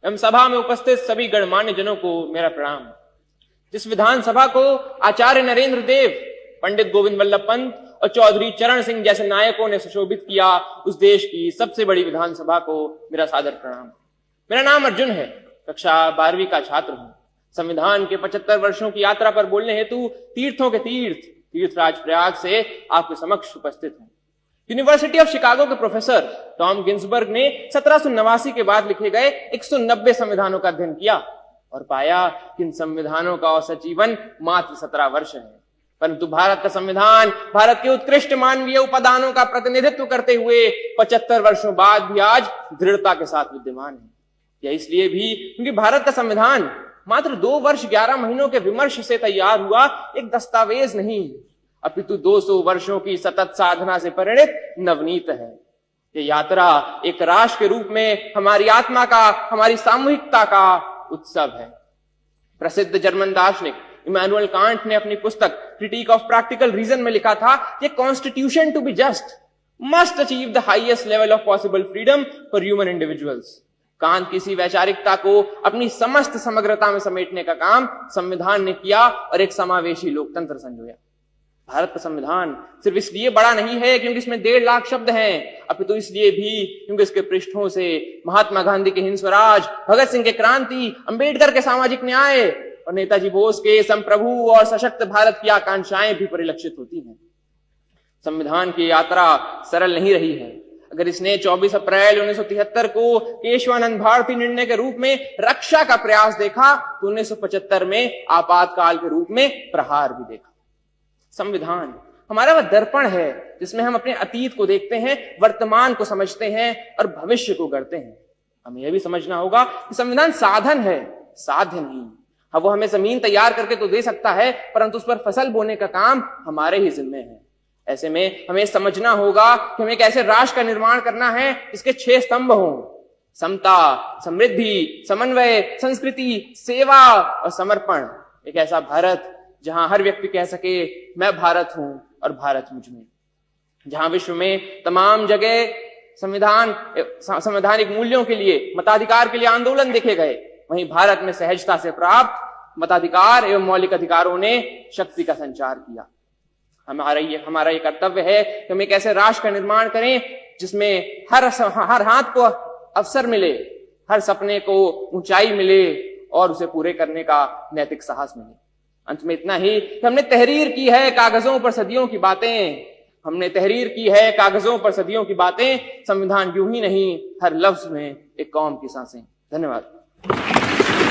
एवं सभा में उपस्थित सभी गणमान्य जनों को मेरा प्रणाम। जिस विधानसभा को आचार्य नरेंद्र देव, पंडित गोविंद वल्लभ पंत और चौधरी चरण सिंह जैसे नायकों ने सुशोभित किया, उस देश की सबसे बड़ी विधानसभा को मेरा सादर प्रणाम। मेरा नाम अर्जुन है, कक्षा 12वीं का छात्र हूं। संविधान के 75 वर्षों की यात्रा पर बोलने हेतु तीर्थों के तीर्थराज प्रयाग से आपके समक्ष उपस्थित हूं। यूनिवर्सिटी ऑफ शिकागो के प्रोफेसर टॉम गिन्सबर्ग ने 1789 के बाद लिखे गए 190 संविधानों का अध्ययन किया और पाया कि इन संविधानों का औसत जीवन मात्र 17 वर्ष है। परंतु भारत का संविधान भारत के उत्कृष्ट मानवीय उपादानों का प्रतिनिधित्व करते हुए 75 वर्षों बाद भी आज दृढ़ता के साथ विद्यमान है। यह इसलिए भी क्योंकि भारत का संविधान मात्र 2 वर्ष 11 महीनों के विमर्श से तैयार हुआ एक दस्तावेज नहीं, अपितु 200 वर्षों की सतत साधना से परिणित नवनीत है। ये यात्रा एक राष्ट्र के रूप में हमारी आत्मा का, हमारी सामूहिकता का उत्सव है। प्रसिद्ध जर्मन दार्शनिक इमैनुअल कांट ने अपनी पुस्तक क्रिटिक ऑफ प्रैक्टिकल रीजन में लिखा था कि constitution to be just must achieve the highest level of possible freedom for human individuals. Kant की इसी वैचारिकता को अपनी समस्त समग्रता में समेटने का काम संविधान ने किया और एक समावेशी लोकतंत्र संजोया। भारत का संविधान सिर्फ इसलिए बड़ा नहीं है क्योंकि इसमें 1.5 लाख शब्द हैं, अपितु इसलिए भी क्योंकि इसके पृष्ठों से महात्मा गांधी के हिंद स्वराज, भगत सिंह के क्रांति, अंबेडकर के सामाजिक न्याय और नेताजी बोस के संप्रभु और सशक्त भारत की आकांक्षाएं भी परिलक्षित होती हैं। संविधान की यात्रा सरल नहीं रही है। अगर इसने 24 अप्रैल 1973 को केशवानंद भारती निर्णय के रूप में रक्षा का प्रयास देखा, तो 1975 में आपातकाल के रूप में प्रहार भी देखा। संविधान हमारा वह दर्पण है जिसमें हम अपने अतीत को देखते हैं, वर्तमान को समझते हैं और भविष्य को गढ़ते हैं। हमें यह भी समझना होगा कि संविधान साधन है, साध्य नहीं। हाँ, वो हमें जमीन तैयार करके तो दे सकता है, परंतु उस पर फसल बोने का काम हमारे ही जिम्मे है। ऐसे में हमें समझना होगा कि हमें कैसे राष्ट्र का निर्माण करना है। इसके 6 स्तंभ हों: समता, समृद्धि, समन्वय, संस्कृति, सेवा और समर्पण। एक ऐसा भारत जहां हर व्यक्ति कह सके मैं भारत हूं और भारत मुझ में। जहां विश्व में तमाम जगह संवैधानिक मूल्यों के लिए, मताधिकार के लिए आंदोलन देखे गए, वहीं भारत में सहजता से प्राप्त मताधिकार एवं मौलिक अधिकारों ने शक्ति का संचार किया। हमारा ये कर्तव्य है कि हम एक ऐसे राष्ट्र का निर्माण करें जिसमें हर हाथ को अवसर मिले, हर सपने को ऊंचाई मिले और उसे पूरे करने का नैतिक साहस मिले। अंत में इतना ही कि हमने तहरीर की है कागजों पर सदियों की बातें, हमने तहरीर की है कागजों पर सदियों की बातें। संविधान यूं ही नहीं, हर लफ्ज में एक कौम की सांसें। धन्यवाद।